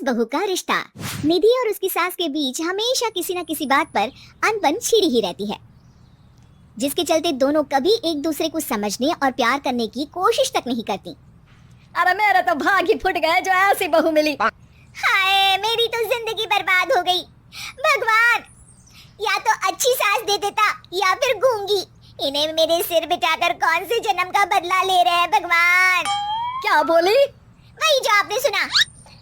बहू का रिश्ता। निधि और उसकी सास के बीच हमेशा किसी न किसी बात पर अनबन छिड़ी ही रहती है, जिसके चलते दोनों कभी एक दूसरे को समझने और प्यार करने की कोशिश तक नहीं करती। अरे मेरे तो भाग ही फुट गए जो ऐसी बहू मिली। हाय, मेरी तो जिंदगी बर्बाद हो गई। भगवान, या तो अच्छी सास दे देता या फिर गूंगी। इन्हें मेरे सिर बिठाकर कौन से जन्म का बदला ले रहे हैं भगवान। क्या बोली? वही जो आपने सुना।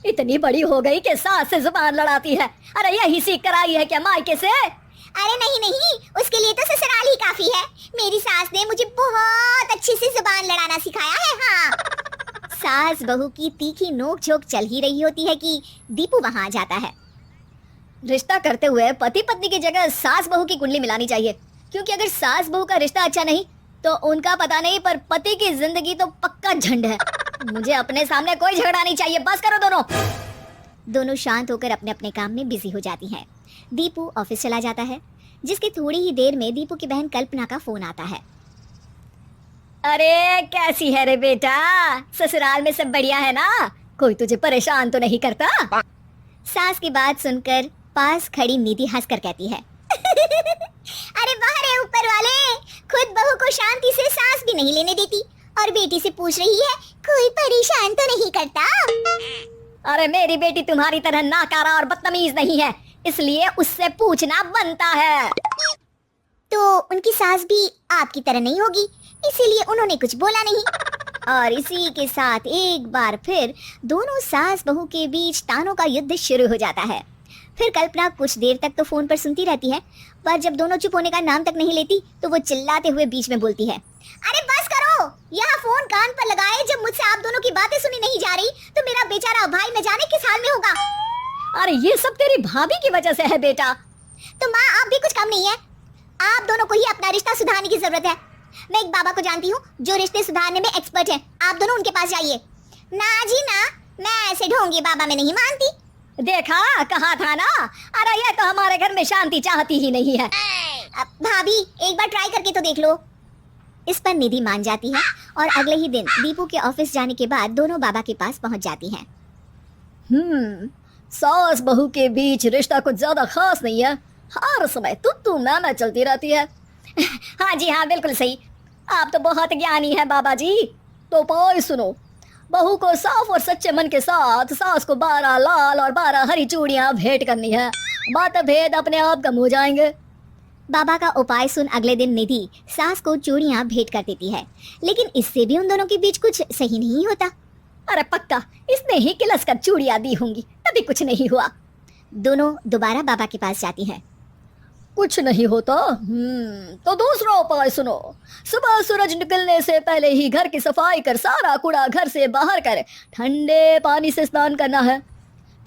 इतनी बड़ी हो गई कि सास से जुबान लड़ाती है। अरे यही सीख कर आई है क्या मायके से? अरे नहीं नहीं, उसके लिए तो ससुराल ही काफी है। मेरी सास ने मुझे बहुत अच्छे से जुबान लड़ाना सिखाया है। हाँ। सास बहू की तीखी नोक झोंक चल ही रही होती है कि दीपू वहां आ जाता है। रिश्ता करते हुए पति पत्नी की जगह सास बहू की कुंडली मिलानी चाहिए, क्योंकि अगर सास बहू का रिश्ता अच्छा नहीं तो उनका पता नहीं, पर पति की जिंदगी तो पक्का झंड है। मुझे अपने सामने कोई झगड़ा नहीं चाहिए, बस करो दोनों। दोनों शांत होकर अपने अपने काम में बिजी हो जाती हैं। दीपू ऑफिस चला जाता है, जिसके थोड़ी ही देर में दीपू की बहन कल्पना का फोन आता है। अरे कैसी है रे बेटा? ससुराल में सब बढ़िया है ना? कोई तुझे परेशान तो नहीं करता? सास की बात सुनकर पास खड़ी निधि हंसकर कहती है अरे वाह रे ऊपर वाले, खुद बहू को शांति से सांस भी नहीं लेने देती और बेटी से पूछ रही है कोई परेशान तो नहीं करता। अरे मेरी बेटी तुम्हारी तरह नाकारा और बदतमीज नहीं है, इसलिए उससे पूछना बनता है। तो उनकी सास भी आपकी तरह नहीं होगी, इसीलिए उन्होंने कुछ बोला नहीं। और इसी के साथ एक बार फिर दोनों सास बहू के बीच तानों का युद्ध शुरू हो जाता है। फिर कल्पना कुछ देर तक तो फोन पर सुनती रहती है, पर जब दोनों चुप होने का नाम तक नहीं लेती तो वो चिल्लाते हुए बीच में बोलती है, अरे बस करो, यह फोन कान पर लगाए। जब मुझसे आप दोनों की बातें सुनी नहीं जा रही तो मेरा बेचारा भाई न जाने किस हाल में होगा। अरे ये सब तेरी भाभी की वजह से है बेटा। तो माँ, आप भी कुछ कम नहीं है। आप दोनों को ही अपना रिश्ता सुधारने की जरूरत है। मैं एक बाबा को जानती हूँ जो रिश्ते सुधारने में एक्सपर्ट है, आप दोनों उनके पास जाइए। ना जी ना, मैं ऐसे ढोंगी बाबा में नहीं मानती। देखा, कहा था ना। अरे ये तो हमारे घर में शांति चाहती ही नहीं है। भाभी, एक बार ट्राई करके तो देख लो। इस पर निधि मान जाती है और अगले ही दिन दीपू के ऑफिस जाने के बाद दोनों बाबा के पास पहुंच जाती हैं। सास बहू के बीच रिश्ता कुछ ज्यादा खास नहीं है, हर समय तू मैं चलती रहती है। हाँ जी हाँ, बिल्कुल सही। आप तो बहुत ज्ञानी है बाबा जी। तो पाई सुनो, बहू को साफ और सच्चे मन के साथ सास को 12 लाल और 12 हरी चूड़ियां भेंट करनी है। मतभेद अपने आप कम हो जाएंगे। बाबा का उपाय सुन अगले दिन निधि सास को चूड़ियां भेंट कर देती है, लेकिन इससे भी उन दोनों के बीच कुछ सही नहीं होता। अरे पक्का इसने ही किलस कर चूड़ियां दी होंगी, तभी कुछ नहीं हुआ। दोनों दोबारा बाबा के पास जाती हैं। कुछ नहीं होता। तो दूसरा उपाय सुनो। सुबह सूरज निकलने से पहले ही घर की सफाई कर सारा कूड़ा घर से बाहर कर ठंडे पानी से स्नान करना है।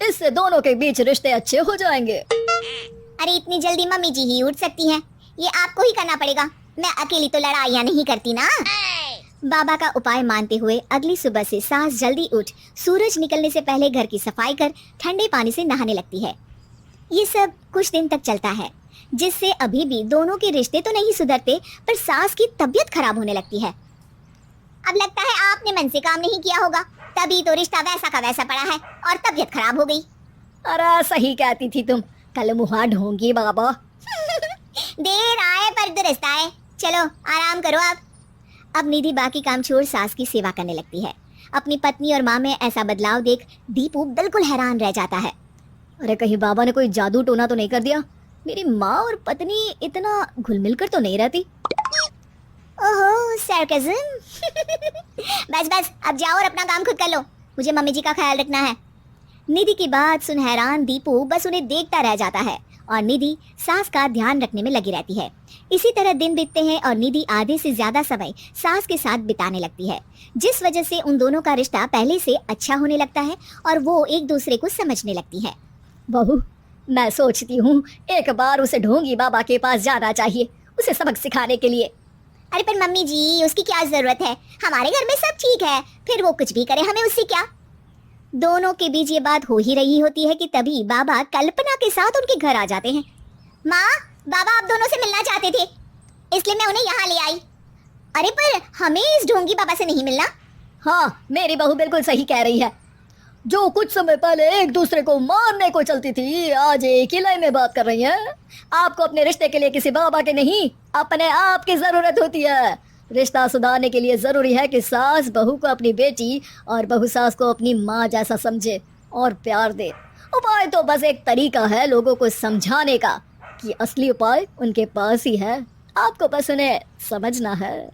इससे दोनों के बीच रिश्ते अच्छे हो जाएंगे। अरे इतनी जल्दी मम्मी जी ही उठ सकती हैं? ये आपको ही करना पड़ेगा, मैं अकेली तो लड़ाइयाँ नहीं करती ना। बाबा का उपाय मानते हुए अगली सुबह से सास जल्दी उठ सूरज निकलने से पहले घर की सफाई कर ठंडे पानी से नहाने लगती है। ये सब कुछ दिन तक चलता है, जिससे अभी भी दोनों के रिश्ते तो नहीं सुधरते, पर सास की तबीयत खराब होने लगती है। अब लगता है आपने मन से काम नहीं किया होगा, तभी तो रिश्ता वैसा का वैसा पड़ा है और तबीयत खराब हो गई। अरे सही कहती थी तुम, कल मुहा ढोंगी बाबा। देर आए पर दुरुस्त आए। चलो आराम करो आप। अब निधि बाकी काम छोड़ सास की सेवा करने लगती है। अपनी पत्नी और माँ में ऐसा बदलाव देख दीपू बिल्कुल हैरान रह जाता है। अरे कहीं बाबा ने कोई जादू टोना तो नहीं कर दिया? मेरी माँ और पत्नी इतना घुल मिल कर तो नहीं रहती। ओहो, सरकाज़म। बस बस, अब जाओ और अपना काम खुद कर लो, मुझे मम्मी जी का ख्याल रखना है। निधि की बात सुन हैरान दीपू बस उन्हें देखता रह जाता है और निधि सास का ध्यान रखने में लगी रहती है। इसी तरह दिन बीतते हैं और निधि आधे से ज्यादा समय सास के साथ बिताने लगती है, जिस वजह से उन दोनों का रिश्ता पहले से अच्छा होने लगता है और वो एक दूसरे को समझने लगती है। बहू, मैं सोचती हूँ एक बार उसे ढोंगी बाबा के पास जाना चाहिए, उसे सबक सिखाने के लिए। अरे पर मम्मी जी, उसकी क्या जरूरत है? हमारे घर में सब ठीक है, फिर वो कुछ भी करे, हमें उससे क्या। दोनों के बीच ये बात हो ही रही होती है कि तभी बाबा कल्पना के साथ उनके घर आ जाते हैं। माँ, बाबा आप दोनों से मिलना चाहते थे, इसलिए मैं उन्हें यहाँ ले आई। अरे पर हमें इस ढोंगी बाबा से नहीं मिलना। हाँ, मेरी बहू बिल्कुल सही कह रही है। जो कुछ समय पहले एक दूसरे को मारने को चलती थी, आज एक ही लाइन में बात कर रही हैं। आपको अपने रिश्ते के लिए किसी बाबा के नहीं, अपने आप की जरूरत होती है। रिश्ता सुधारने के लिए जरूरी है कि सास बहू को अपनी बेटी और बहू सास को अपनी माँ जैसा समझे और प्यार दे। उपाय तो बस एक तरीका है लोगों को समझाने का कि असली उपाय उनके पास ही है, आपको बस उन्हें समझना है।